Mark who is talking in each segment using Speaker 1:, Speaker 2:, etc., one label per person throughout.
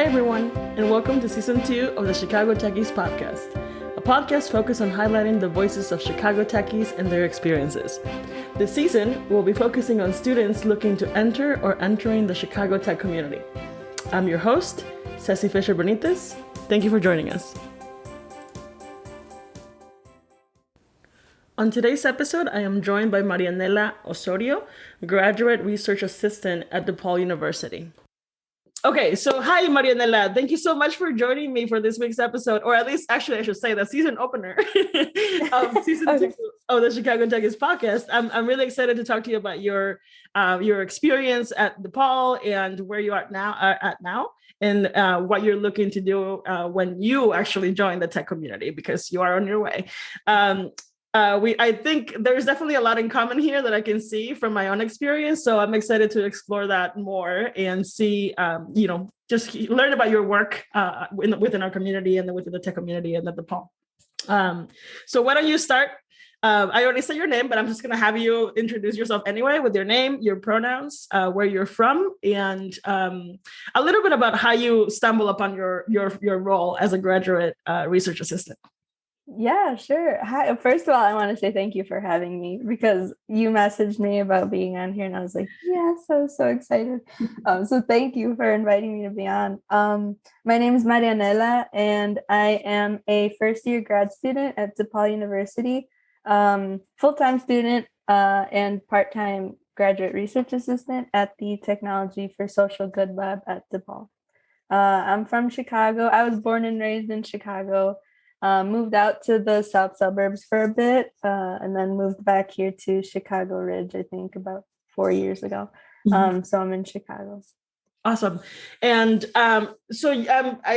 Speaker 1: everyone, and welcome to Season 2 of the Chicago Techies podcast, a podcast focused on highlighting the voices of Chicago Techies and their experiences. This season, we'll be focusing on students looking to enter or entering the Chicago tech community. I'm your host, Ceci Fisher-Benitez. Thank you for joining us. On today's episode, I am joined by Marianella Osorio, graduate research assistant at DePaul University. Okay, so hi, Marianella. Thank you so much for joining me for this week's episode, or at least, actually, I should say the season opener of season 2 of the Chicago Techies podcast. I'm really excited to talk to you about your experience at DePaul and where you are now, and what you're looking to do when you actually join the tech community, because you are on your way. I think there's definitely a lot in common here that I can see from my own experience. So I'm excited to explore that more and see, just learn about your work within our community and within the tech community and at DePaul. So why don't you start? I already said your name, but I'm just going to have you introduce yourself anyway with your name, your pronouns, where you're from, and a little bit about how you stumble upon your role as a graduate research assistant.
Speaker 2: Yeah, sure. Hi. First of all, I want to say thank you for having me, because you messaged me about being on here and I was like, yes, I was so excited. So thank you for inviting me to be on. My name is Marianella and I am a first-year grad student at DePaul University, full-time student and part-time graduate research assistant at the Technology for Social Good Lab at DePaul. I'm from Chicago. I was born and raised in Chicago. Moved out to the south suburbs for a bit, and then moved back here to Chicago Ridge, I think about 4 years ago. So I'm in Chicago.
Speaker 1: Awesome. And I think I'm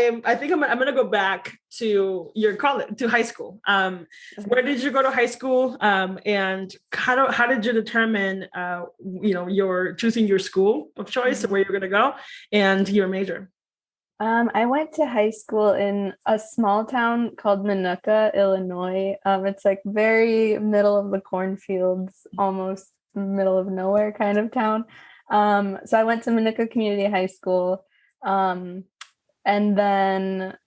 Speaker 1: going to go back to your college, to high school. Where did you go to high school? And how did you determine, your choosing your school of choice, where you're going to go, and your major?
Speaker 2: I went to high school in a small town called Minooka, Illinois. It's like very middle of the cornfields, almost middle of nowhere kind of town. So I went to Minooka Community High School. And then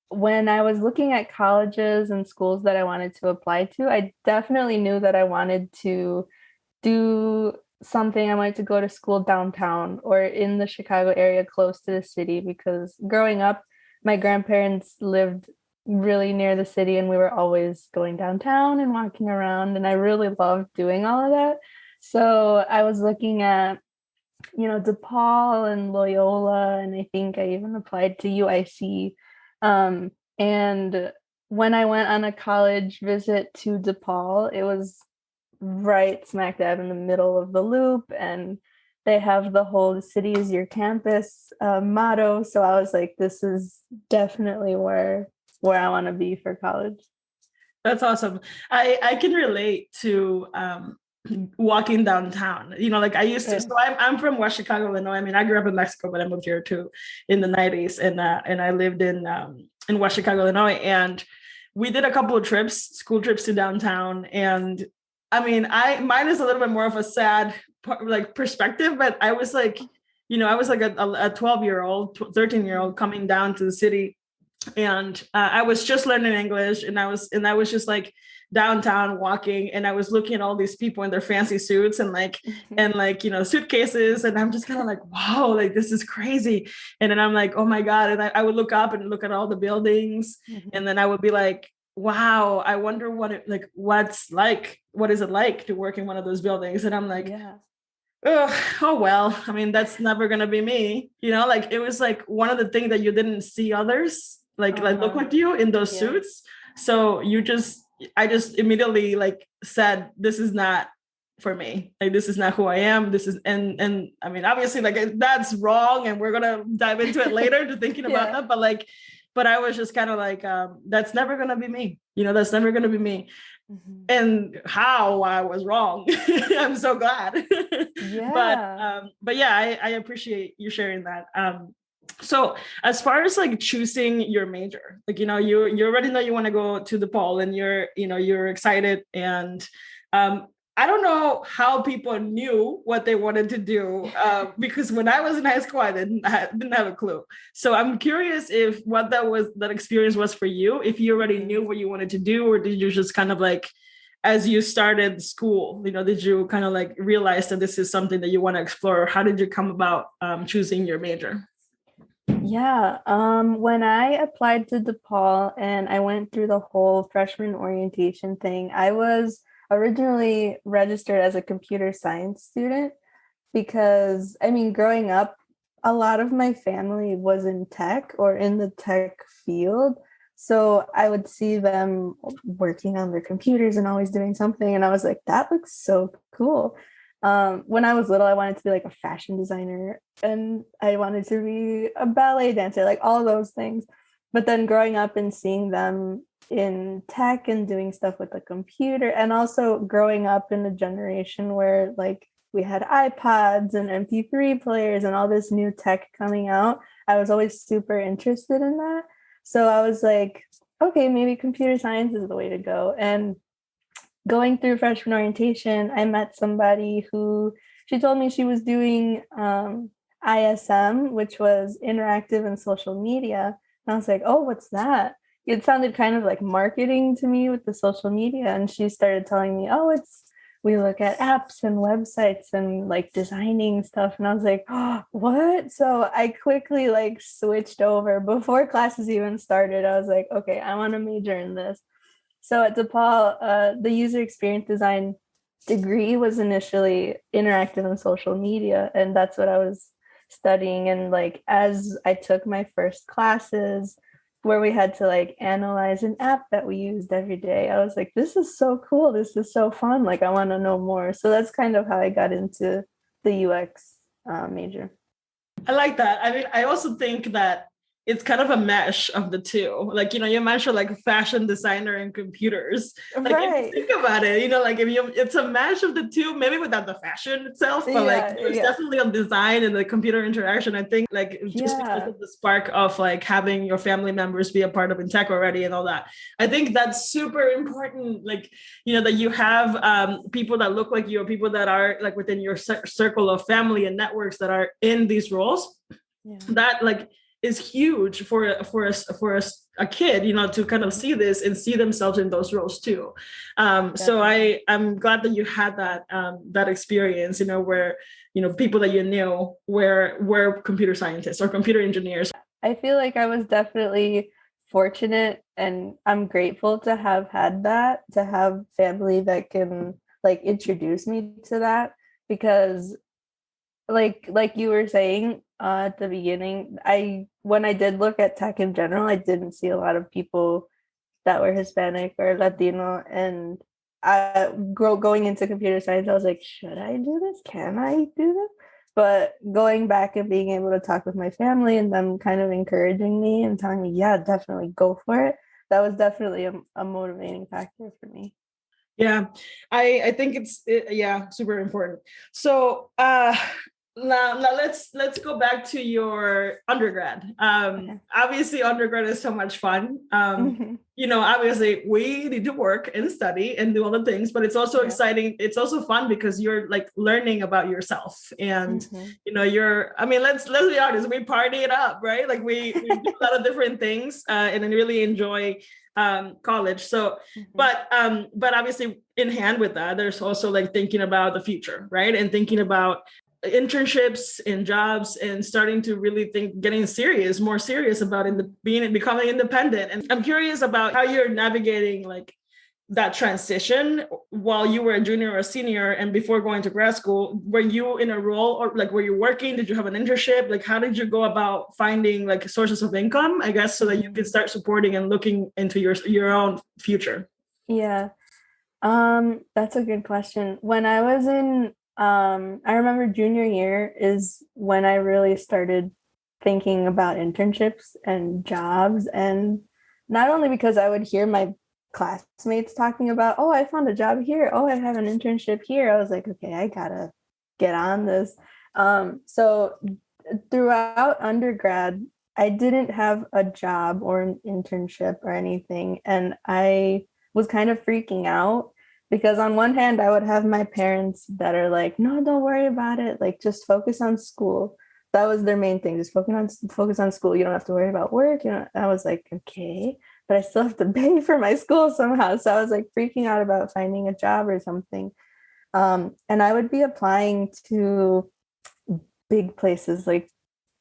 Speaker 2: when I was looking at colleges and schools that I wanted to apply to, I definitely knew that I wanted to do something. I wanted to go to school downtown or in the Chicago area close to the city, because growing up, my grandparents lived really near the city and we were always going downtown and walking around, and I really loved doing all of that. So I was looking at, DePaul and Loyola, and I think I even applied to UIC. And when I went on a college visit to DePaul, it was right smack dab in the middle of the loop, and they have the whole city is your campus motto. So I was like, this is definitely where I want to be for college.
Speaker 1: That's awesome. I can relate to walking downtown. I used to. So I'm from West Chicago, Illinois. I mean, I grew up in Mexico, but I moved here too in the 90s, and I lived in West Chicago, Illinois, and we did a couple of school trips to downtown. And I mean, mine is a little bit more of a sad perspective, but I was like, I was like a 12-year-old, 13-year-old coming down to the city, and I was just learning English, and I was just like downtown walking, and I was looking at all these people in their fancy suits and suitcases, and I'm just kind of like, wow, like this is crazy. And then I'm like, oh my God, and I would look up and look at all the buildings, and then I would be like, wow, I wonder what is it like to work in one of those buildings? And I'm like, oh, well, I mean, that's never going to be me. It was like one of the things that you didn't see others like look like you in those suits. So I just immediately said, this is not for me. Like, this is not who I am. This is, and I mean, obviously that's wrong. And we're going to dive into it later to thinking about that. But I was just kind of like, that's never going to be me. That's never going to be me. Mm-hmm. And how I was wrong. I'm so glad. Yeah. But yeah, I appreciate you sharing that. So as far as choosing your major, you already know you want to go to DePaul, and you're excited. And I don't know how people knew what they wanted to do because when I was in high school, I didn't have a clue. So I'm curious if what that experience was for you, if you already knew what you wanted to do, or did you just kind of like, as you started school, did you kind of like realize that this is something that you want to explore? How did you come about choosing your major?
Speaker 2: Yeah, when I applied to DePaul and I went through the whole freshman orientation thing, I was originally registered as a computer science student because, I mean, growing up, a lot of my family was in tech or in the tech field. So I would see them working on their computers and always doing something. And I was like, that looks so cool. When I was little, I wanted to be like a fashion designer and I wanted to be a ballet dancer, like all those things. But then growing up and seeing them in tech and doing stuff with the computer, and also growing up in a generation where like we had iPods and MP3 players and all this new tech coming out, I was always super interested in that. So I was like, okay, maybe computer science is the way to go. And going through freshman orientation, I met somebody who she told me she was doing ISM, which was interactive and social media. And I was like, oh, what's that? It sounded kind of like marketing to me with the social media. And she started telling me, oh, we look at apps and websites and like designing stuff. And I was like, oh, what? So I quickly like switched over before classes even started. I was like, okay, I want to major in this. So at DePaul, the user experience design degree was initially interactive and social media, and that's what I was studying. And like as I took my first classes where we had to like analyze an app that we used every day, I was like, this is so cool. This is so fun. Like I want to know more. So that's kind of how I got into the UX major.
Speaker 1: I like that. I mean, I also think that it's kind of a mesh of the two. Like, you mentioned like fashion designer and computers. Like if you
Speaker 2: Right.
Speaker 1: think about it, like it's a mesh of the two, maybe without the fashion itself, but like there's definitely a design and the computer interaction. I think like just because of the spark of like having your family members be a part of in tech already and all that. I think that's super important. Like, that you have people that look like you, or people that are like within your circle of family and networks that are in these roles. Yeah. That like is huge for a kid, to kind of see this and see themselves in those roles too. So I'm glad that you had that experience, where people that you knew were computer scientists or computer engineers.
Speaker 2: I feel like I was definitely fortunate, and I'm grateful to have had that, to have family that can like introduce me to that, because like you were saying at the beginning, when I did look at tech in general, I didn't see a lot of people that were Hispanic or Latino. And going into computer science, I was like, should I do this? Can I do this? But going back and being able to talk with my family and them kind of encouraging me and telling me, yeah, definitely go for it, that was definitely a motivating factor for me.
Speaker 1: Yeah, I think it's super important. So now let's go back to your undergrad. Okay. Obviously undergrad is so much fun. Obviously we need to work and study and do all the things, but it's also exciting. It's also fun because you're like learning about yourself, and let's be honest, we party it up, right? Like we do a lot of different things and then really enjoy college. So but obviously in hand with that, there's also like thinking about the future, right? And thinking about internships and jobs and starting to really think, getting more serious about becoming independent. And I'm curious about how you're navigating like that transition while you were a junior or a senior and before going to grad school. Were you in a role, or like were you working? Did you have an internship? Like how did you go about finding like sources of income, I guess, so that you could start supporting and looking into your own future?
Speaker 2: Yeah, that's a good question. When I was in I remember junior year is when I really started thinking about internships and jobs. And not only because I would hear my classmates talking about, oh, I found a job here. Oh, I have an internship here. I was like, okay, I gotta get on this. So throughout undergrad, I didn't have a job or an internship or anything. And I was kind of freaking out Because on one hand, I would have my parents that are like, no, don't worry about it. Like, just focus on school. That was their main thing. Just focus on school. You don't have to worry about work. You know, I was like, okay, but I still have to pay for my school somehow. So I was like freaking out about finding a job or something. And I would be applying to big places like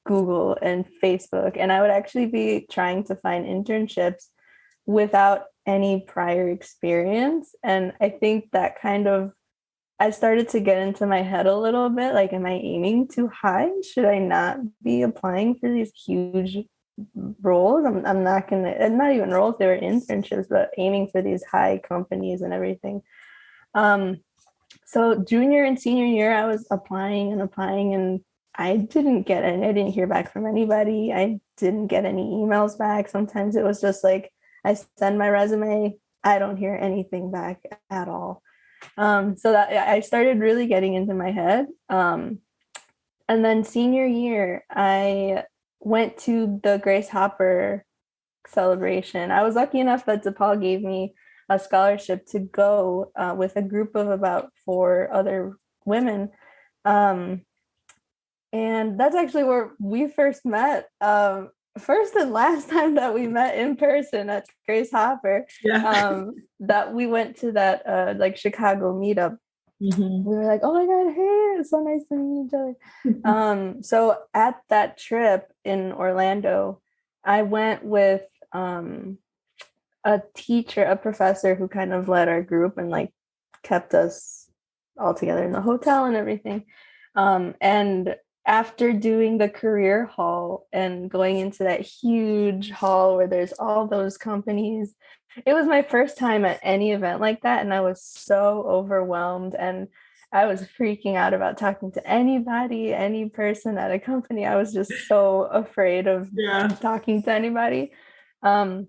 Speaker 2: Google and Facebook, and I would actually be trying to find internships without any prior experience. And I think that kind of, I started to get into my head a little bit, like, am I aiming too high? Should I not be applying for these huge roles? I'm not gonna, and not even roles, they were internships, but aiming for these high companies and everything. So junior and senior year, I was applying and applying, and I didn't get any, I didn't hear back from anybody. I didn't get any emails back. Sometimes it was just like, I send my resume, I don't hear anything back at all. So that I started really getting into my head. And then senior year, I went to the Grace Hopper celebration. I was lucky enough that DePaul gave me a scholarship to go with a group of about 4 other women. And that's actually where we first met. First and last time that we met in person at Grace Hopper.
Speaker 1: Yeah.
Speaker 2: That we went to that like Chicago meetup.
Speaker 1: Mm-hmm.
Speaker 2: We were like, oh my God, hey, it's so nice to meet each other. So at that trip in Orlando, I went with a teacher, a professor who kind of led our group and like kept us all together in the hotel and everything. And after doing the career hall and going into that huge hall where there's all those companies, it was my first time at any event like that. And I was so overwhelmed, and I was freaking out about talking to anybody, any person at a company. I was just so afraid of talking to anybody. And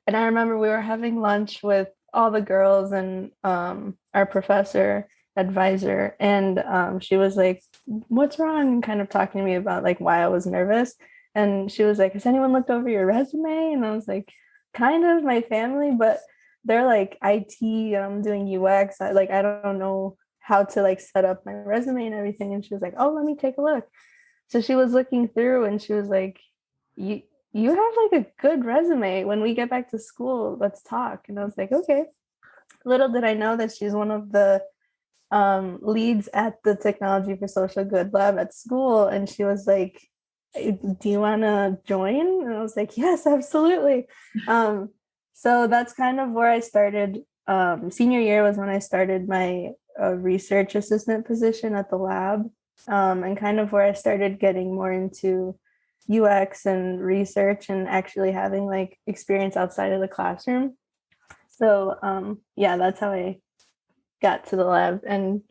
Speaker 2: I remember we were having lunch with all the girls and our professor advisor, and she was like, what's wrong? And kind of talking to me about like why I was nervous. And she was like, has anyone looked over your resume? And I was like, kind of, my family, but they're like IT, I'm doing UX. I don't know how to like set up my resume and everything. And she was like, oh, let me take a look. So she was looking through and she was like, you have like a good resume. When we get back to school, let's talk. And I was like, okay. Little did I know that she's one of the leads at the Technology for Social Good lab at school. And she was like, do you want to join? And I was like, yes, absolutely. So that's kind of where I started. Senior year was when I started my research assistant position at the lab, and kind of where I started getting more into UX and research and actually having like experience outside of the classroom. So yeah, that's how I got to the lab. And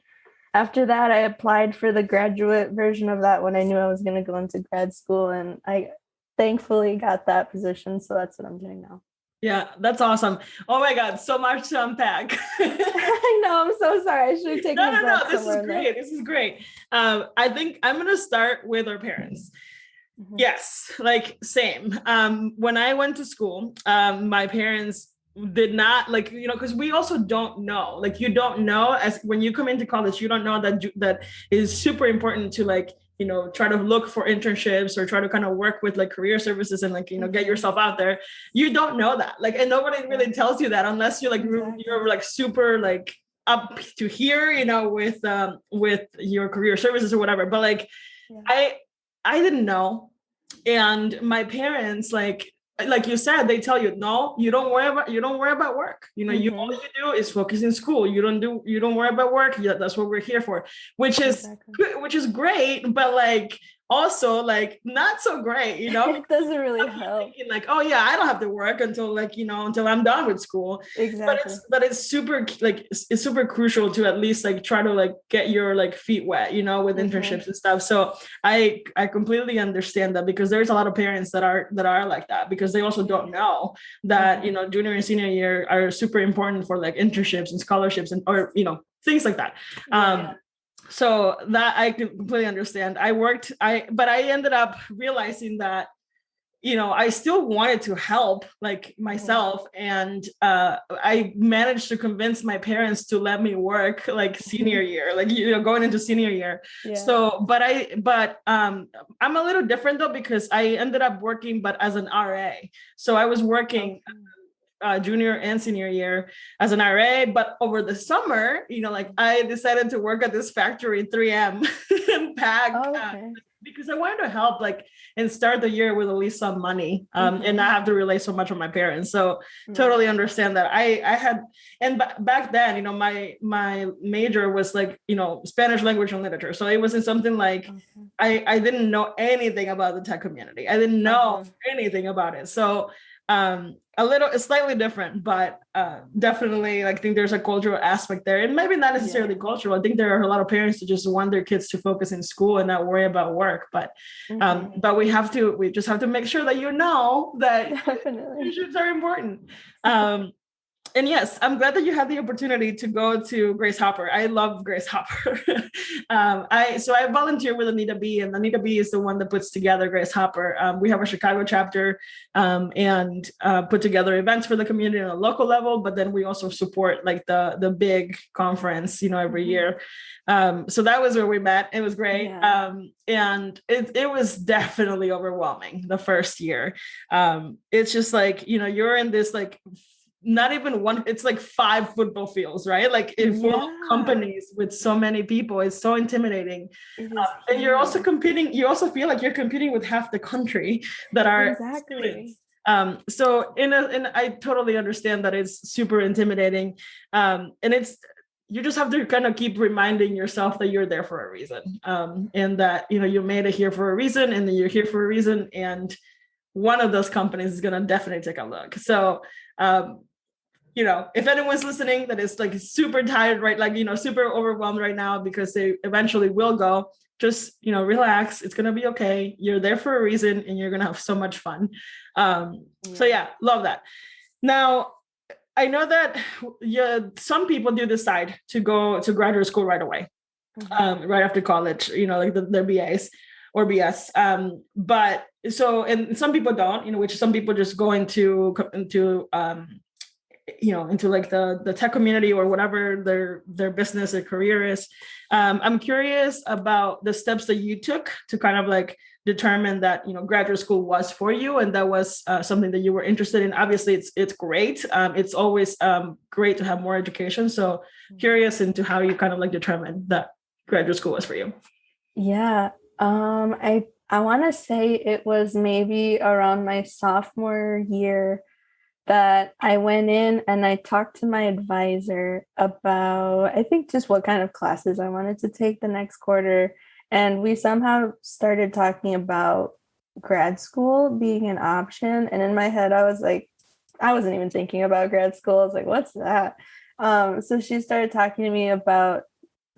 Speaker 2: after that, I applied for the graduate version of that when I knew I was going to go into grad school, and I thankfully got that position. So that's what I'm doing now.
Speaker 1: Yeah, that's awesome. Oh my God, so much to unpack.
Speaker 2: I know, I'm so sorry. I should have taken a breath.
Speaker 1: This is great. This is great. I think I'm going to start with our parents. Mm-hmm. Yes, like same. When I went to school, my parents did not like, because we also don't know, like, you don't know, as when you come into college, you don't know that is super important to like, try to look for internships or try to kind of work with like career services and like, get yourself out there. You don't know that, like, and nobody really tells you that unless you're like, you're like super like up to here, with your career services or whatever. But like, I didn't know. And my parents, like you said, they tell you, no, you don't worry about work. You all you do is focus in school. You don't worry about work. Yeah, that's what we're here for, which is great, but like also like not so great,
Speaker 2: It doesn't really help.
Speaker 1: Thinking like, oh yeah, I don't have to work until like, until I'm done with school.
Speaker 2: Exactly.
Speaker 1: But it's super like, it's super crucial to at least like try to like get your like feet wet, with internships and stuff. So I completely understand that, because there's a lot of parents that are like that, because they also don't know that, junior and senior year are super important for like internships and scholarships and, or, things like that. So that I can completely understand. But I ended up realizing that, I still wanted to help like myself. And I managed to convince my parents to let me work like senior year, like, going into senior year. Yeah. So, but I'm a little different though, because I ended up working, but as an RA. So I was working junior and senior year as an RA, but over the summer, like I decided to work at this factory 3M and pack because I wanted to help and start the year with at least some money and not have to rely so much on my parents. So totally understand that. I had, and back then, my major was Spanish language and literature. So it wasn't something like I didn't know anything about the tech community. I didn't know anything about it. So it's slightly different, but definitely I think there's a cultural aspect there, and maybe not necessarily cultural. I think there are a lot of parents who just want their kids to focus in school and not worry about work, but we just have to make sure that that relationships are important. And yes, I'm glad that you had the opportunity to go to Grace Hopper. I love Grace Hopper. I volunteer with Anita B, and Anita B is the one that puts together Grace Hopper. We have a Chicago chapter and put together events for the community on a local level, but then we also support the big conference, every year. So that was where we met. It was great. Yeah. And it was definitely overwhelming the first year. It's just you're in this not even one, it's 5 football fields, right? In full companies with so many people. It's so intimidating. And you're also competing, you also feel like you're competing with half the country that are students. So I totally understand that it's super intimidating. And you just have to kind of keep reminding yourself that you're there for a reason. And that, you made it here for a reason, and then you're here for a reason. And one of those companies is going to definitely take a look. So, if anyone's listening that is super tired, right? Super overwhelmed right now because they eventually will go, just, relax. It's going to be okay. You're there for a reason, and you're going to have so much fun. So yeah, love that. Now, I know that some people do decide to go to graduate school right away, right after college, their BAs or BS. But so, and some people don't, which some people just go into the tech community or whatever their business or career is. I'm curious about the steps that you took to kind of determine that graduate school was for you, and that was something that you were interested in. Obviously, it's great. It's always great to have more education. So curious into how you kind of determined that graduate school was for you.
Speaker 2: Yeah, I want to say it was maybe around my sophomore year that I went in and I talked to my advisor about, I think, just what kind of classes I wanted to take the next quarter. And we somehow started talking about grad school being an option. And in my head, I was I wasn't even thinking about grad school. I was like, what's that? So she started talking to me about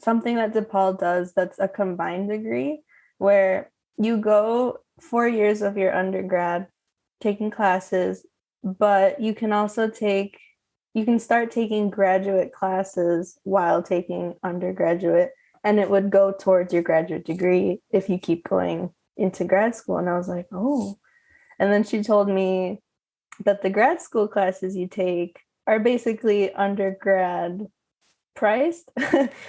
Speaker 2: something that DePaul does that's a combined degree, where you go 4 years of your undergrad taking classes, but you can also start taking graduate classes while taking undergraduate, and it would go towards your graduate degree if you keep going into grad school. And I was like, oh. And then she told me that the grad school classes you take are basically undergrad priced.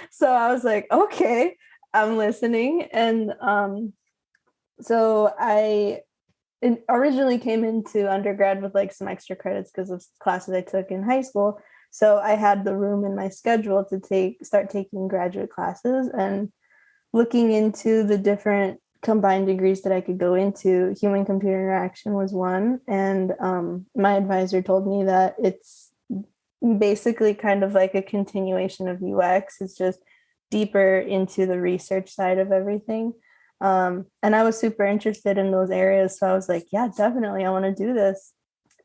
Speaker 2: So I was like, okay, I'm listening. And so I originally came into undergrad with some extra credits because of classes I took in high school. So I had the room in my schedule to start taking graduate classes, and looking into the different combined degrees that I could go into. Human computer interaction was one. And my advisor told me that it's basically kind of like a continuation of UX. It's just deeper into the research side of everything. And I was super interested in those areas. So I was like, yeah, definitely, I want to do this.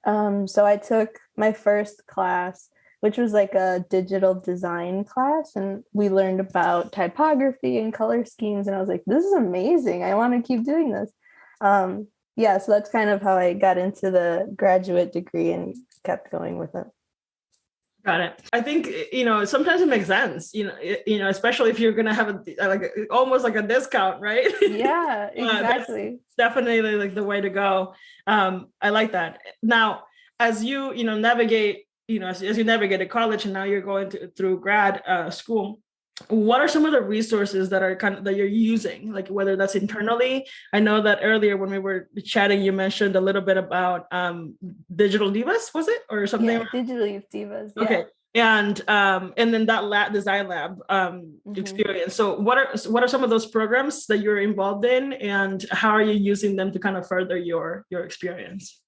Speaker 2: So I took my first class, which was a digital design class. And we learned about typography and color schemes. And I was like, this is amazing. I want to keep doing this. Yeah, so that's kind of how I got into the graduate degree and kept going with it.
Speaker 1: Got it. I think, sometimes it makes sense, especially if you're going to have almost like a discount, right?
Speaker 2: Yeah, exactly.
Speaker 1: Definitely like the way to go. I like that. Now, as you, navigate, as you navigate to college and now you're going through grad school, what are some of the resources that are that you're using, like whether that's internally? I know that earlier when we were chatting, you mentioned a little bit about Digital Divas, was it, or something?
Speaker 2: Yeah, Digital Youth Divas. Yeah.
Speaker 1: Okay. And then that design lab experience. So what are some of those programs that you're involved in, and how are you using them to kind of further your experience?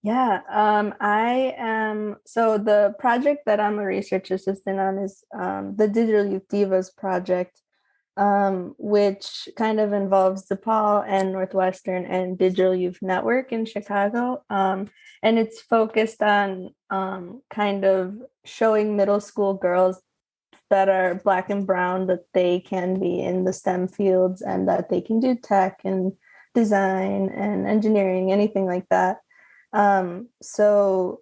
Speaker 2: Yeah, I am. So the project that I'm a research assistant on is the Digital Youth Divas project, which kind of involves DePaul and Northwestern and Digital Youth Network in Chicago. And it's focused on kind of showing middle school girls that are Black and brown that they can be in the STEM fields and that they can do tech and design and engineering, anything like that. So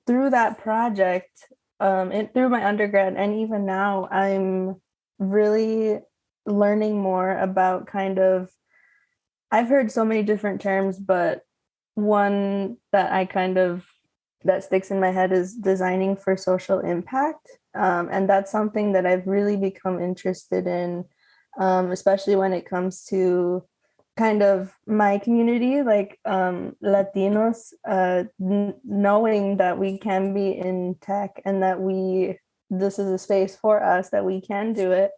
Speaker 2: through that project, and through my undergrad and even now, I'm really learning more about I've heard so many different terms, but one that sticks in my head is designing for social impact. And that's something that I've really become interested in, especially when it comes to kind of my community, like Latinos, knowing that we can be in tech and that this is a space for us, that we can do it.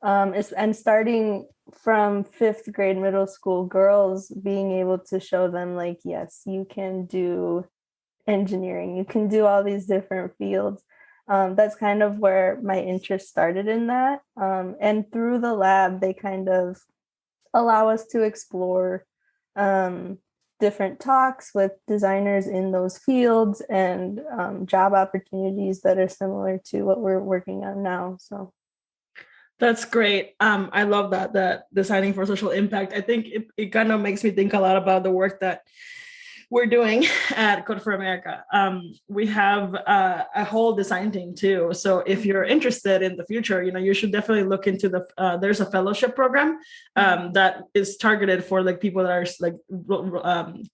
Speaker 2: And starting from 5th grade middle school girls, being able to show them like, yes, you can do engineering, you can do all these different fields. That's kind of where my interest started in that. And through the lab, they kind of allow us to explore different talks with designers in those fields and job opportunities that are similar to what we're working on now. So
Speaker 1: that's great. I love that designing for social impact. I think it kind of makes me think a lot about the work that we're doing at Code for America. We have a whole design team too. So if you're interested in the future, you should definitely look into there's a fellowship program that is targeted for like people that are like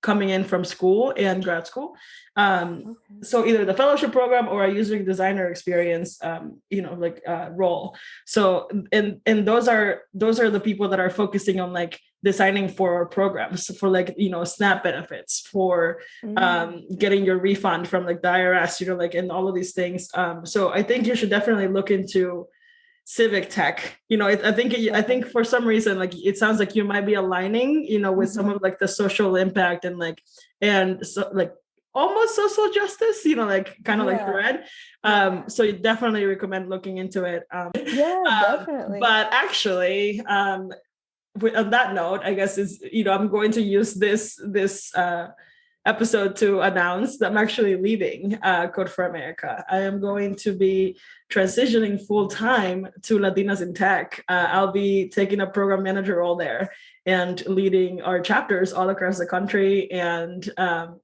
Speaker 1: coming in from school and grad school. So either the fellowship program or a user designer experience, role. So and those are the people that are focusing on like designing for programs for like SNAP benefits, for getting your refund from like the IRS, and all of these things. So I think you should definitely look into civic tech. I think for some reason, like it sounds like you might be aligning, with some of like the social impact and so like almost social justice, like kind of like thread. So you definitely recommend looking into it.
Speaker 2: Definitely.
Speaker 1: But actually, on that note, I guess is, I'm going to use this episode to announce that I'm actually leaving Code for America. I am going to be transitioning full time to Latinas in Tech. I'll be taking a program manager role there and leading our chapters all across the country and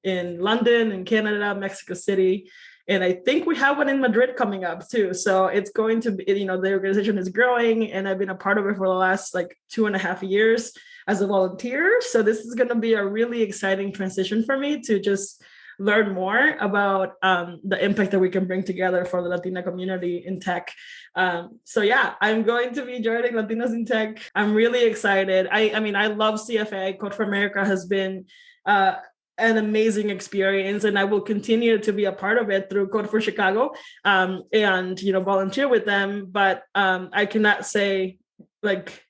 Speaker 1: in London, in Canada, Mexico City. And I think we have one in Madrid coming up too. So it's going to be, the organization is growing and I've been a part of it for the last like 2.5 years as a volunteer. So this is going to be a really exciting transition for me to just learn more about the impact that we can bring together for the Latina community in tech. So yeah, I'm going to be joining Latinas in Tech. I'm really excited. I mean, I love CFA. Code for America has been an amazing experience, and I will continue to be a part of it through Code for Chicago and volunteer with them. But I cannot say like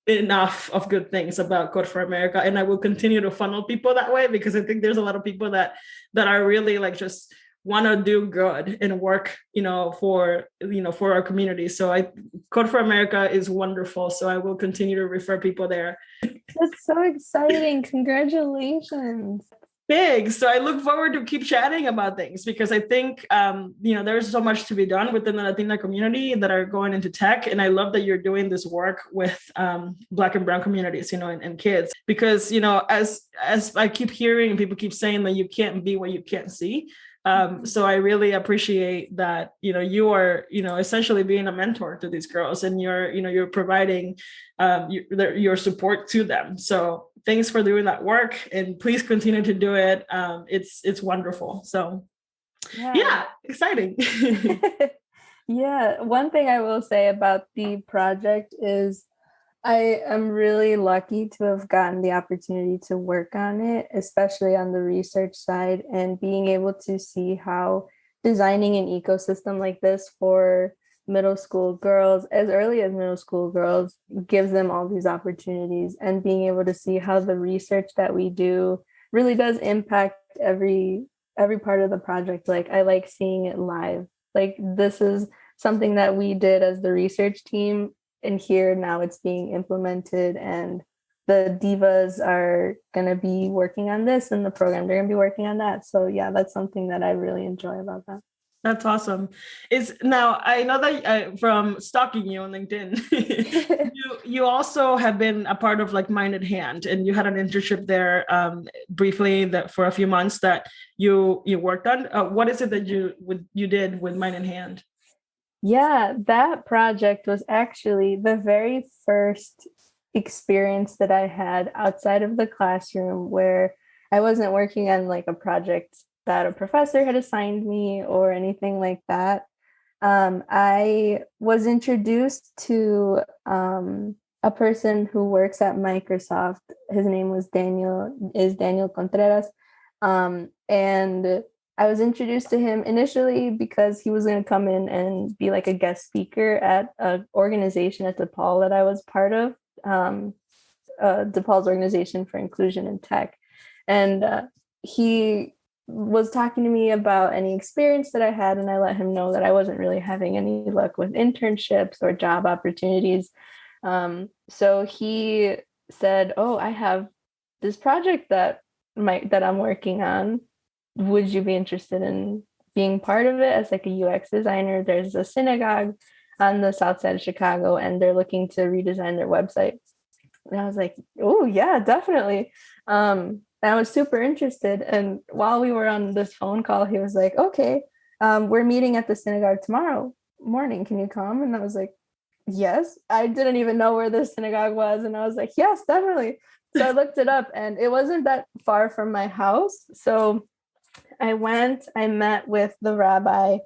Speaker 1: enough of good things about Code for America, and I will continue to funnel people that way because I think there's a lot of people that are really like just want to do good and work for our community. So Code for America is wonderful, so I will continue to refer people there.
Speaker 2: That's so exciting. Congratulations.
Speaker 1: Big. So I look forward to keep chatting about things because I think, there's so much to be done within the Latina community that are going into tech. And I love that you're doing this work with Black and brown communities, and kids, because, as I keep hearing, people keep saying that you can't be what you can't see. So I really appreciate that, you are, essentially being a mentor to these girls, and you're providing your support to them. So thanks for doing that work, and please continue to do it. It's wonderful. So yeah, exciting.
Speaker 2: Yeah, one thing I will say about the project is I am really lucky to have gotten the opportunity to work on it, especially on the research side, and being able to see how designing an ecosystem like this for middle school girls, as early as middle school girls, gives them all these opportunities, and being able to see how the research that we do really does impact every part of the project. Like, I like seeing it live. Like, this is something that we did as the research team, and here now it's being implemented, and the divas are going to be working on this in the program. They're going to be working on that. So yeah, that's something that I really enjoy about that.
Speaker 1: That's awesome. Now I know that from stalking you on LinkedIn, you also have been a part of like Mind in Hand, and you had an internship there briefly that for a few months that you worked on. What is it that you did with Mind in Hand?
Speaker 2: Yeah, that project was actually the very first experience that I had outside of the classroom, where I wasn't working on like a project that a professor had assigned me or anything like that. I was introduced to a person who works at Microsoft. His name was Daniel Contreras. And I was introduced to him initially because he was going to come in and be like a guest speaker at an organization at DePaul that I was part of, DePaul's Organization for Inclusion in Tech. And he was talking to me about any experience that I had, and I let him know that I wasn't really having any luck with internships or job opportunities. So he said, "Oh, I have this project that I'm working on. Would you be interested in being part of it as like a UX designer? There's a synagogue on the south side of Chicago, and they're looking to redesign their website." And I was like, "Oh yeah, definitely." I was super interested. And while we were on this phone call, he was like, "Okay, we're meeting at the synagogue tomorrow morning. Can you come?" And I was like, "Yes." I didn't even know where the synagogue was. And I was like, "Yes, definitely." So I looked it up, and it wasn't that far from my house. So I met with the rabbi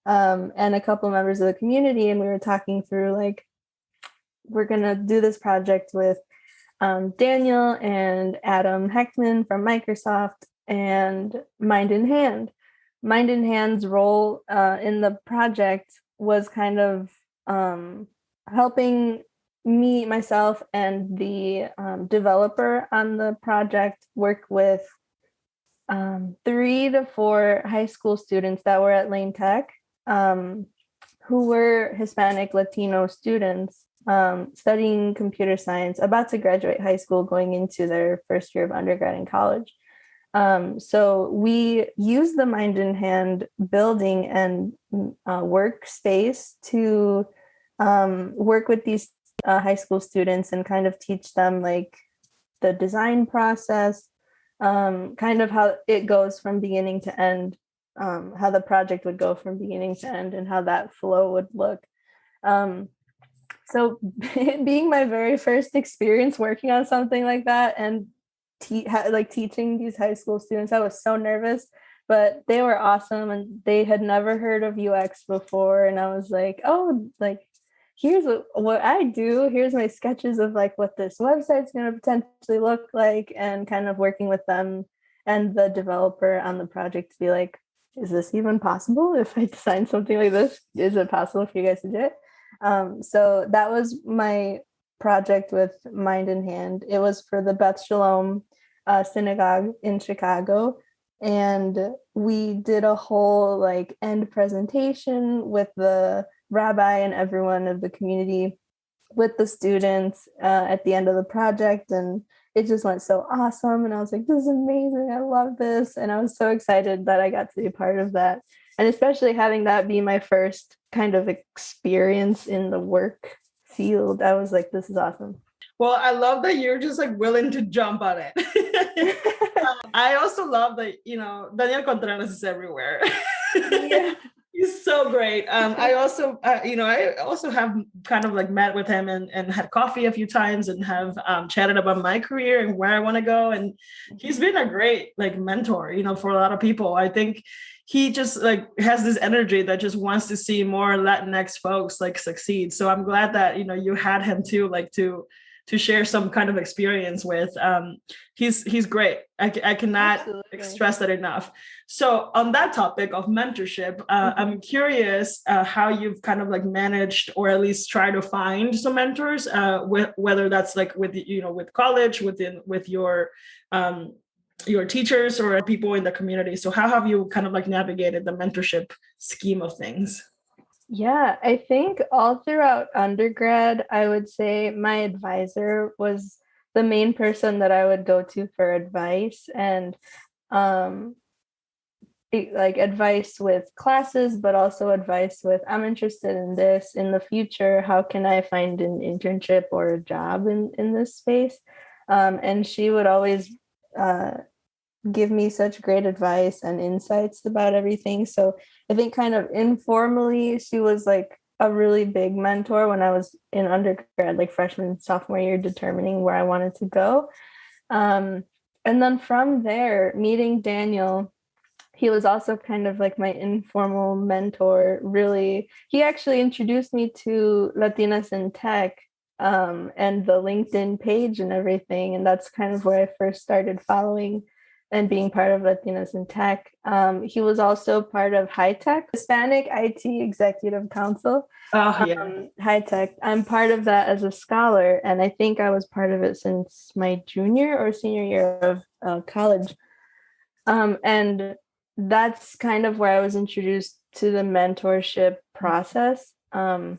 Speaker 2: and a couple members of the community, and we were talking through like, we're going to do this project with Daniel and Adam Heckman from Microsoft and Mind in Hand. Mind in Hand's role in the project was kind of helping myself, and the developer on the project work with 3 to 4 high school students that were at Lane Tech, who were Hispanic Latino students studying computer science, about to graduate high school, going into their first year of undergrad in college. So we use the Mind in Hand building and workspace to work with these high school students and kind of teach them like the design process, kind of how it goes from beginning to end, how the project would go from beginning to end, and how that flow would look. So being my very first experience working on something like that, and teaching these high school students, I was so nervous, but they were awesome, and they had never heard of UX before. And I was like, "Oh, like, here's what I do. Here's my sketches of like what this website's going to potentially look like," and kind of working with them and the developer on the project to be like, "Is this even possible? If I design something like this, is it possible for you guys to do it?" So that was my project with Mind in Hand. It was for the Beth Shalom synagogue in Chicago. And we did a whole like end presentation with the rabbi and everyone of the community, with the students at the end of the project. And it just went so awesome. And I was like, "This is amazing. I love this." And I was so excited that I got to be part of that. And especially having that be my first kind of experience in the work field, I was like, "This is awesome."
Speaker 1: Well, I love that you're just like willing to jump on it. I also love that, Daniel Contreras is everywhere.
Speaker 2: Yeah.
Speaker 1: He's so great. I also have kind of like met with him and had coffee a few times and have chatted about my career and where I want to go. And he's been a great like mentor, for a lot of people. I think he just like has this energy that just wants to see more Latinx folks like succeed. So I'm glad that, you had him too, like to share some kind of experience with. He's great. I cannot
Speaker 2: Absolutely.
Speaker 1: stress that enough. So on that topic of mentorship, I'm curious how you've kind of like managed or at least try to find some mentors, whether that's like with college, with your teachers or people in the community. So how have you kind of like navigated the mentorship scheme of things?
Speaker 2: Yeah, I think all throughout undergrad, I would say my advisor was the main person that I would go to for advice and um, like advice with classes, but also advice with I'm interested in this in the future. How can I find an internship or a job in this space? And she would always give me such great advice and insights about everything. So I think kind of informally, she was like a really big mentor when I was in undergrad, like freshman, sophomore year, determining where I wanted to go. And then from there, meeting Daniel, he was also kind of like my informal mentor. Really, he actually introduced me to Latinas in Tech and the LinkedIn page and everything. And that's kind of where I first started following and being part of Latinas in Tech. He was also part of High Tech, Hispanic IT Executive Council.
Speaker 1: Oh, yeah.
Speaker 2: High Tech. I'm part of that as a scholar, and I think I was part of it since my junior or senior year of college. And that's kind of where I was introduced to the mentorship process. And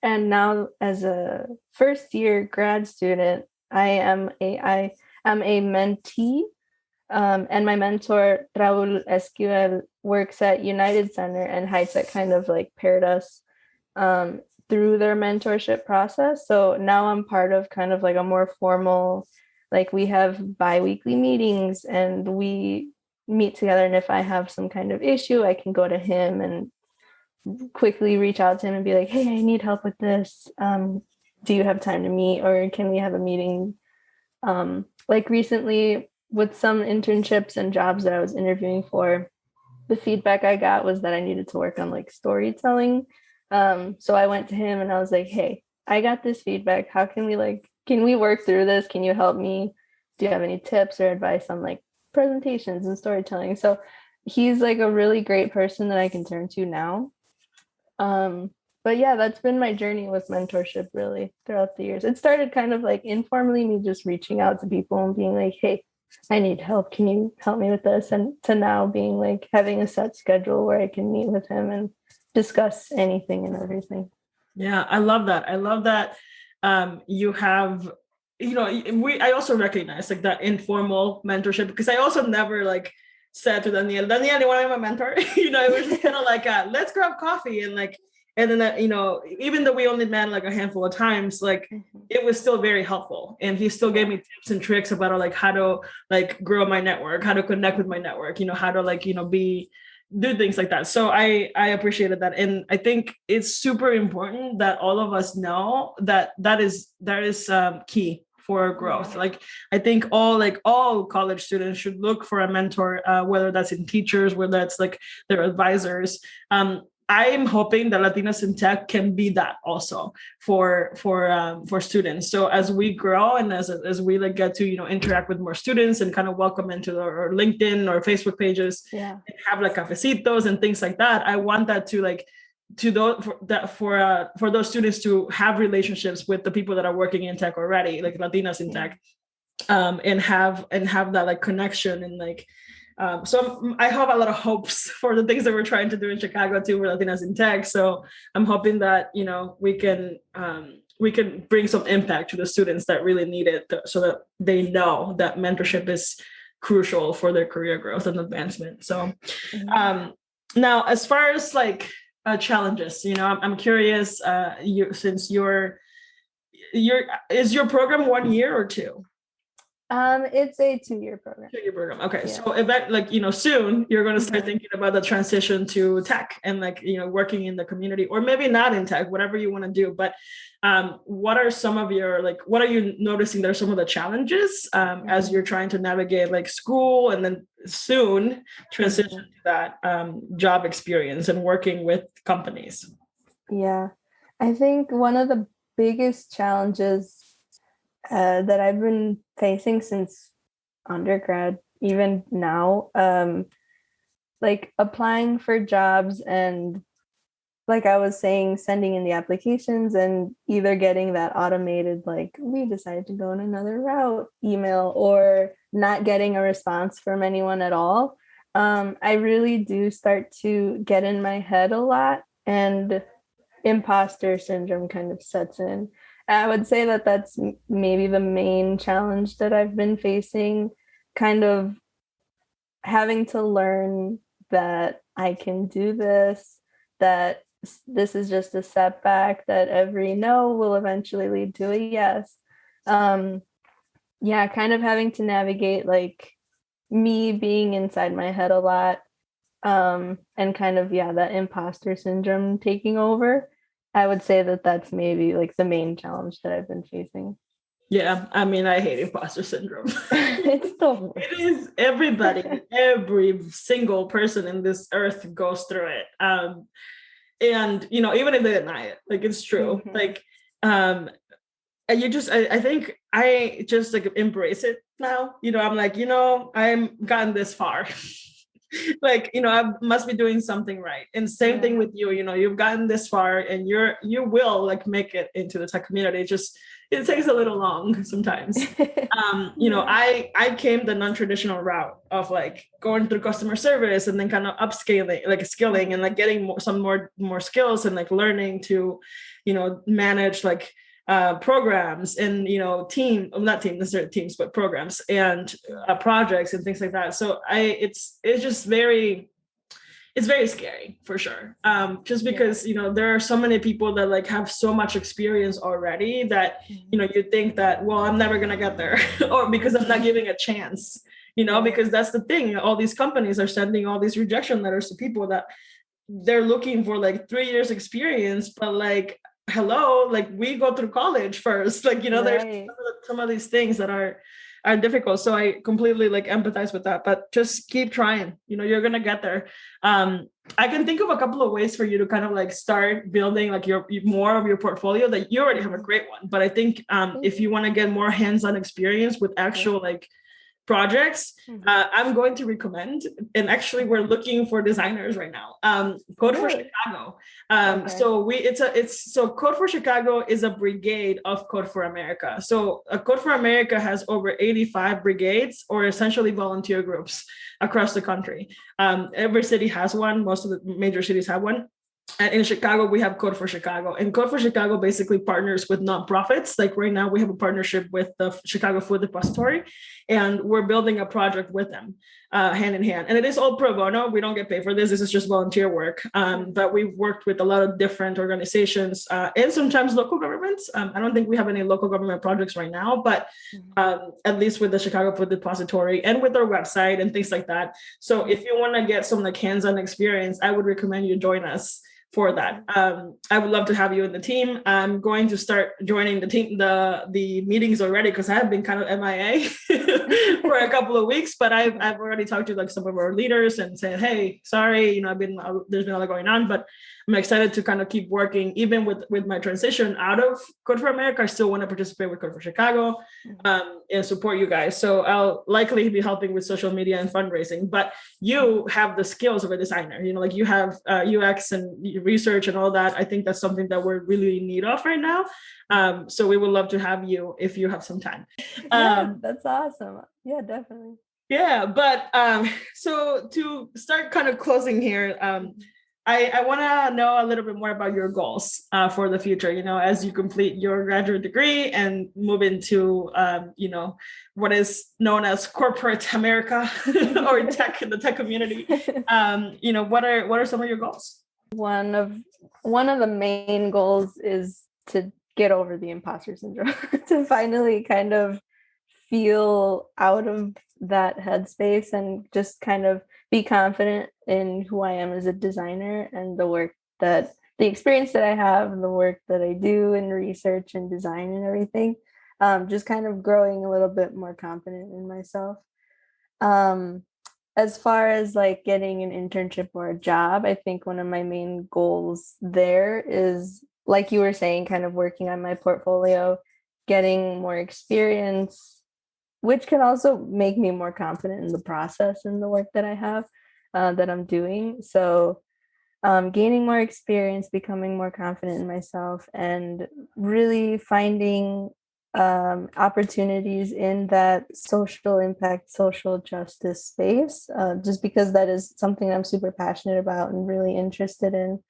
Speaker 2: now, as a first year grad student, I am a mentee. And my mentor, Raul Esquivel, works at United Center, and High Tech kind of like paired us through their mentorship process. So now I'm part of kind of like a more formal, like we have bi-weekly meetings and we meet together. And if I have some kind of issue, I can go to him and quickly reach out to him and be like, hey, I need help with this. Do you have time to meet, or can we have a meeting? Like recently with some internships and jobs that I was interviewing for, the feedback I got was that I needed to work on like storytelling. So I went to him and I was like, hey, I got this feedback. How can we work through this? Can you help me? Do you have any tips or advice on like presentations and storytelling? So he's like a really great person that I can turn to now. But yeah, that's been my journey with mentorship really throughout the years. It started kind of like informally, me just reaching out to people and being like, hey, I need help. Can you help me with this? And to now being like having a set schedule where I can meet with him and discuss anything and everything.
Speaker 1: Yeah, I love that. I love that you have, I also recognize like that informal mentorship, because I also never like said to Daniel, you want to be my mentor? It was just kind of like, let's grab coffee. And then, even though we only met like a handful of times, like it was still very helpful. And he still gave me tips and tricks about like how to like grow my network, how to connect with my network, how to like, do things like that. So I appreciated that. And I think it's super important that all of us know that is key for growth. Like I think all college students should look for a mentor, whether that's in teachers, whether that's like their advisors. I'm hoping that Latinas in Tech can be that also for students. So as we grow and as we like get to interact with more students and kind of welcome into our LinkedIn or Facebook pages, and have like cafecitos and things like that, I want that to like to those for those students to have relationships with the people that are working in tech already, like Latinas in Tech, and have that like connection and like. So I have a lot of hopes for the things that we're trying to do in Chicago too, for Latinas in Tech. So I'm hoping that we can bring some impact to the students that really need it, so that they know that mentorship is crucial for their career growth and advancement. So now, as far as like challenges, I'm curious. Since you're is your program 1 year or 2?
Speaker 2: It's a 2-year program.
Speaker 1: 2-year program. Okay. Yeah. So soon you're going to start thinking about the transition to tech and working in the community, or maybe not in tech, whatever you want to do. But what are some of your, what are you noticing that are some of the challenges as you're trying to navigate school and then soon transition to that job experience and working with companies?
Speaker 2: Yeah, I think one of the biggest challenges that I've been facing since undergrad, even now, applying for jobs and, like I was saying, sending in the applications and either getting that automated, we decided to go in another route email, or not getting a response from anyone at all. I really do start to get in my head a lot, and imposter syndrome kind of sets in. I would say that that's maybe the main challenge that I've been facing, kind of having to learn that I can do this, that this is just a setback, that every no will eventually lead to a yes. Kind of having to navigate me being inside my head a lot, and kind of, that imposter syndrome taking over. I would say that that's maybe the main challenge that I've been facing.
Speaker 1: Yeah, I mean, I hate imposter syndrome.
Speaker 2: It's the worst.
Speaker 1: It is. Everybody, every single person in this earth goes through it. And, even if they deny it, it's true. And I think I just embrace it now. I'm I'm gotten this far. I must be doing something right. And same thing with you, you've gotten this far and you will make it into the tech community. It takes a little long sometimes. I came the non-traditional route of going through customer service and then kind of upscaling, skilling and getting some more skills and learning to, manage programs and not team necessarily teams, but programs and projects and things like that. So it's very scary for sure. Just because there are so many people that have so much experience already that you think that, well, I'm never gonna get there, or because I'm not giving a chance. Because that's the thing. All these companies are sending all these rejection letters to people that they're looking for 3 years experience, but hello, we go through college first, there's some of these things that are difficult. So I completely empathize with that, but just keep trying, you're going to get there. I can think of a couple of ways for you to kind of start building your more of your portfolio. That you already have a great one, but I think if you want to get more hands-on experience with actual projects, I'm going to recommend, and actually we're looking for designers right now. Code for Chicago. So Code for Chicago is a brigade of Code for America. So Code for America has over 85 brigades, or essentially volunteer groups across the country. Every city has one. Most of the major cities have one. And in Chicago, we have Code for Chicago. And Code for Chicago basically partners with nonprofits. Right now, we have a partnership with the Chicago Food Depository, and we're building a project with them hand in hand. And it is all pro bono. We don't get paid for this. This is just volunteer work. But we've worked with a lot of different organizations and sometimes local governments. I don't think we have any local government projects right now, but at least with the Chicago Food Depository and with our website and things like that. So if you want to get some hands-on experience, I would recommend you join us for that. I would love to have you in the team. I'm going to start joining the team, the meetings already, because I have been kind of MIA for a couple of weeks, but I've already talked to some of our leaders and said, hey, sorry, there's been a lot going on, but I'm excited to kind of keep working. Even with my transition out of Code for America, I still want to participate with Code for Chicago and support you guys. So I'll likely be helping with social media and fundraising, but you have the skills of a designer, you have UX and research and all that. I think that's something that we're really in need of right now. So we would love to have you if you have some time.
Speaker 2: That's awesome. Yeah, definitely.
Speaker 1: Yeah, but so to start kind of closing here, I want to know a little bit more about your goals for the future, as you complete your graduate degree and move into, what is known as corporate America or tech in the tech community. What are some of your goals?
Speaker 2: One of the main goals is to get over the imposter syndrome, to finally kind of feel out of that headspace and just kind of be confident in who I am as a designer and the experience that I have and the work that I do in research and design and everything. Just kind of growing a little bit more confident in myself. As far as like getting an internship or a job, I think one of my main goals there is, like you were saying, kind of working on my portfolio, getting more experience, which can also make me more confident in the process and the work that I have, that I'm doing. So gaining more experience, becoming more confident in myself, and really finding opportunities in that social impact, social justice space, just because that is something I'm super passionate about and really interested in,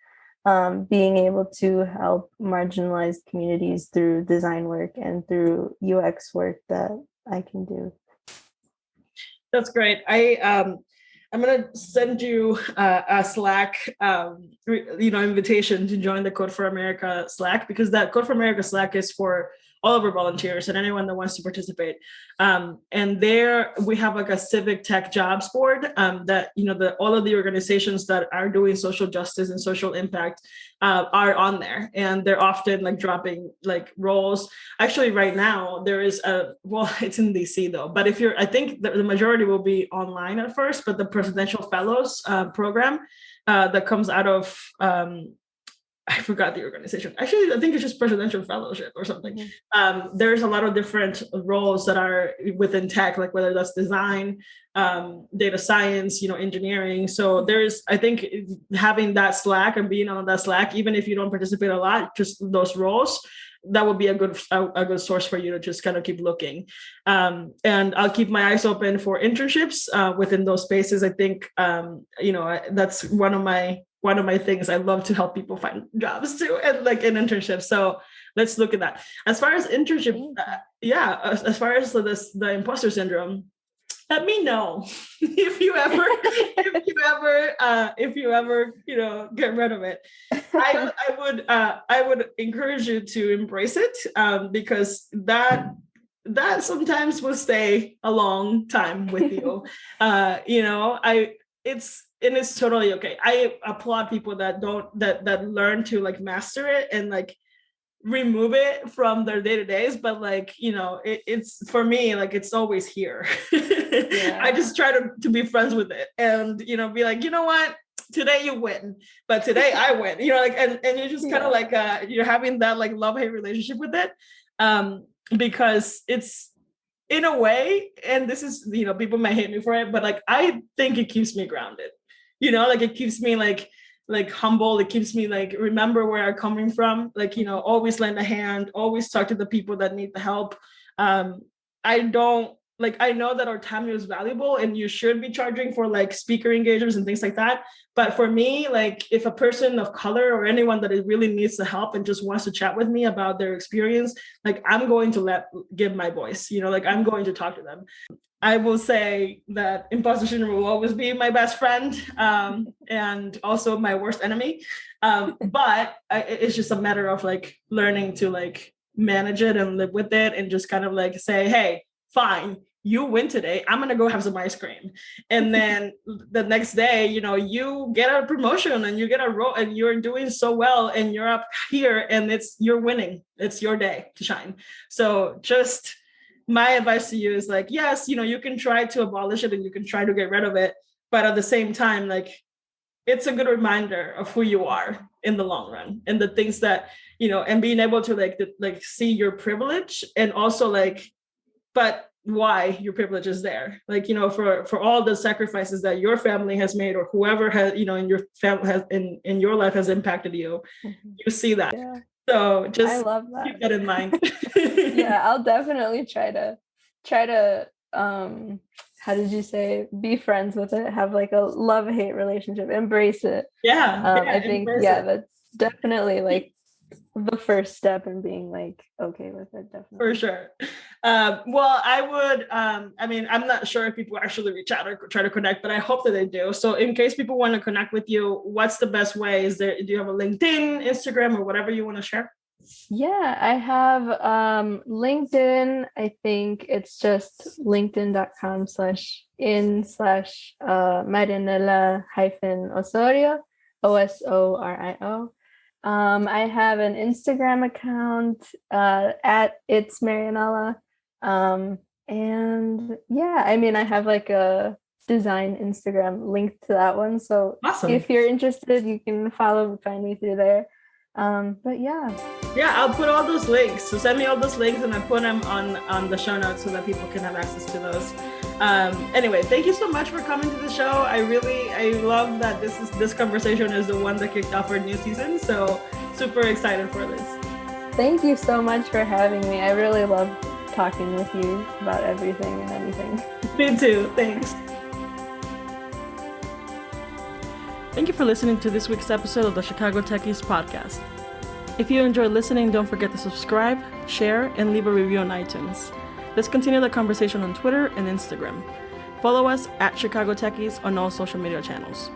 Speaker 2: being able to help marginalized communities through design work and through UX work that I can do.
Speaker 1: That's great. I'm gonna send you a Slack, invitation to join the Code for America Slack, because that Code for America Slack is for all of our volunteers and anyone that wants to participate. And there we have like a civic tech jobs board, that, all of the organizations that are doing social justice and social impact are on there. And they're often like dropping like roles. Actually, right now there is it's in DC though, but I think the majority will be online at first, but the Presidential Fellows program that comes out of, I forgot the organization. Actually, I think it's just Presidential Fellowship or something. There's a lot of different roles that are within tech, like whether that's design, data science, engineering. So I think having that Slack and being on that Slack, even if you don't participate a lot, just those roles, that would be a good source for you to just kind of keep looking. And I'll keep my eyes open for internships within those spaces. I think, that's one of my things. I love to help people find jobs too, and like an internship. So let's look at that. As far as internship, as far as the imposter syndrome, let me know if you ever get rid of it. I would encourage you to embrace it, because that sometimes will stay a long time with you. It's totally okay. I applaud people that learn to like master it and like remove it from their day-to-days, but like, it's for me, like it's always here. I just try to be friends with it and, be like, you know what, today you win, but today I win, and you're just kind of like, you're having that like love-hate relationship with it, because it's, in a way, and this is, people might hate me for it, but like, I think it keeps me grounded, like it keeps me like humble. It keeps me like, remember where I'm coming from, like, always lend a hand, always talk to the people that need the help. I know that our time is valuable and you should be charging for like speaker engagements and things like that. But for me, like if a person of color or anyone that really needs the help and just wants to chat with me about their experience, like I'm going to give my voice, like I'm going to talk to them. I will say that imposter syndrome will always be my best friend, and also my worst enemy. But it's just a matter of like learning to like manage it and live with it and just kind of like say, hey, fine, you win today. I'm going to go have some ice cream. And then the next day, you get a promotion and you get a role and you're doing so well and you're up here and you're winning. It's your day to shine. So just my advice to you is like, yes, you can try to abolish it and you can try to get rid of it. But at the same time, like, it's a good reminder of who you are in the long run and the things that, and being able to like see your privilege and also like, but why your privilege is there, like, for all the sacrifices that your family has made or whoever has, in your family has in your life has impacted you, you see that. Yeah. So just I love that. Keep that in mind.
Speaker 2: Yeah, I'll definitely try to how did you say, be friends with it, have like a love-hate relationship, embrace it. I think that's definitely like the first step in being like okay with it, definitely.
Speaker 1: For sure. Well, I would I'm not sure if people actually reach out or try to connect, but I hope that they do. So in case people want to connect with you, what's the best way? Do you have a LinkedIn, Instagram, or whatever you want to share?
Speaker 2: Yeah, I have LinkedIn. I think it's just linkedin.com/in/Marianella -Osorio, Osorio. I have an Instagram account at It's Marianella. And yeah, I mean, I have like a design Instagram linked to that one. So
Speaker 1: Awesome.
Speaker 2: if you're interested, you can find me through there. But yeah.
Speaker 1: Yeah, I'll put all those links. So send me all those links and I put them on the show notes so that people can have access to those. Anyway, thank you so much for coming to the show. I love that this conversation is the one that kicked off our new season. So super excited for this.
Speaker 2: Thank you so much for having me. I really love talking with you about everything and anything.
Speaker 1: Me too. Thanks. Thank you for listening to this week's episode of the Chicago Techies podcast. If you enjoyed listening, don't forget to subscribe, share, and leave a review on iTunes. Let's continue the conversation on Twitter and Instagram. Follow us at Chicago Techies on all social media channels.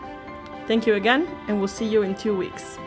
Speaker 1: Thank you again, and we'll see you in 2 weeks.